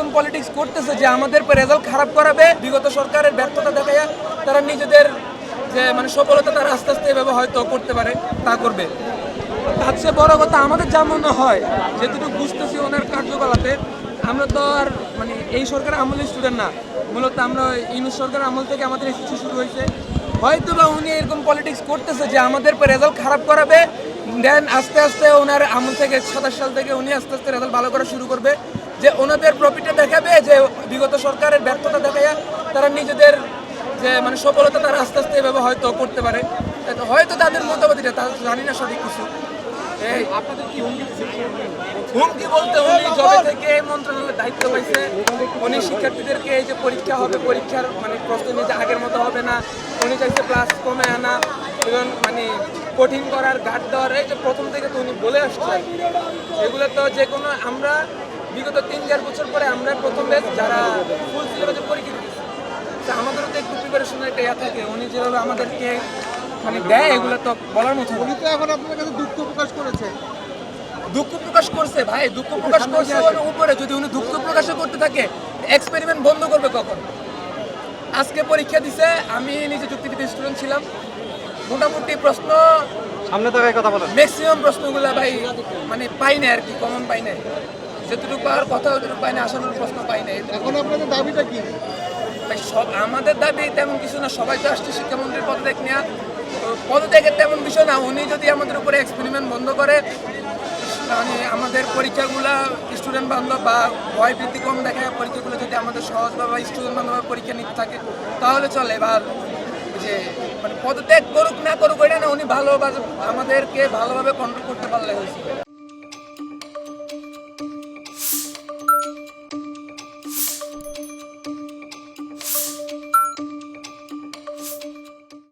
এরকম পলিটিক্স করতেছে যে আমাদের রেজাল্ট খারাপ করাবে, বিগত সরকারের ব্যর্থতা দেখায় তারা নিজেদের যে সফলতা তারা আস্তে আস্তে এভাবে হয়তো করতে পারে, তা করবে। তার চেয়ে বড় কথা আমাদের যা মনে হয়, যেটুকু বুঝতেছি ওনার কার্যকলাপে, আমরা তো আর এই সরকারের আমলের স্টুডেন্ট না, মূলত আমরা ইউনুস সরকারের আমল থেকে আমাদের এসএসসি শুরু হয়েছে। হয়তো বা উনি এরকম পলিটিক্স করতেছে যে আমাদের রেজাল্ট খারাপ করাবে, দেন আস্তে আস্তে ওনার আমল থেকে 27 সাল থেকে উনি আস্তে আস্তে রেজাল্ট ভালো করা শুরু করবে, যে ওনাদের প্রফিটে দেখাবে যে বিগত সরকারের ব্যর্থতা দেখায় তারা নিজেদের যে সফলতা তারা আস্তে আস্তে এভাবে হয়তো করতে পারে। হয়তো তাদের মতামত এটা, তা জানি না সঠিক কিছু। এই আপনাদের কি হুমকি বলতে, উনি যবে থেকে মন্ত্রণালয়ের দায়িত্ব পাইছে, উনি শিক্ষার্থীদেরকে এই যে পরীক্ষা হবে, পরীক্ষার প্রশ্ন নিয়ে যে আগের মতো হবে না, উনি চাইছে ক্লাস কমে আনা এবং কঠিন করার গার্ড দেওয়ার, এই যে প্রথম থেকে তো উনি বলে আসছেন। এগুলো তো যে কোনো আমরা বিগত 3-4 বছর পরে আমরা প্রথম ব্যাচ যারা ফুল সিলেবাসে পরীক্ষা দিতেছি, আমাদেরও তো একটু প্রিপারেশনের একটা ইয়া থাকে। উনি যেভাবে আমাদেরকে দেয়, এগুলো তো বলার মতো। উনি তো এখন আপনার কাছে দুঃখ প্রকাশ করেছে। দুঃখ প্রকাশ করছে ভাই, দুঃখ প্রকাশ করছে ওর উপরে। যদি উনি দুঃখ প্রকাশ করতে থাকে, এক্সপেরিমেন্ট বন্ধ করবে কখন? আজকে পরীক্ষা দিছে, আমি নিজে যুক্তিবিদ্যা স্টুডেন্ট ছিলাম, মোটামুটি প্রশ্ন সামনে তাকায় কথা বলেন। ম্যাক্সিমাম প্রশ্নগুলো ভাই পাই না আর কি, কমন পাই না। যেটুকু পাওয়ার কথা ওইটুকু পাই না, আসানোর প্রশ্ন পাই না। এখন আপনাদের দাবিটা কি? ভাই সব আমাদের দাবি তেমন কিছু না, সবাই তো আসছে শিক্ষামন্ত্রীর পদত্যাগ নেওয়া। পদত্যাগের তেমন বিষয় না, উনি যদি আমাদের উপরে এক্সপেরিমেন্ট বন্ধ করে, আমাদের পরীক্ষাগুলো স্টুডেন্ট বান্ধব বা ভয় ভীতি কম দেখায় পরীক্ষাগুলো যদি আমাদের সহজ বা স্টুডেন্ট বান্ধব পরীক্ষা নিতে থাকে তাহলে চলে। বা যে পদত্যাগ করুক না করুক ওইটা না, উনি ভালোভাবে আমাদেরকে ভালোভাবে কন্ট্রোল করতে পারলে হয়েছে।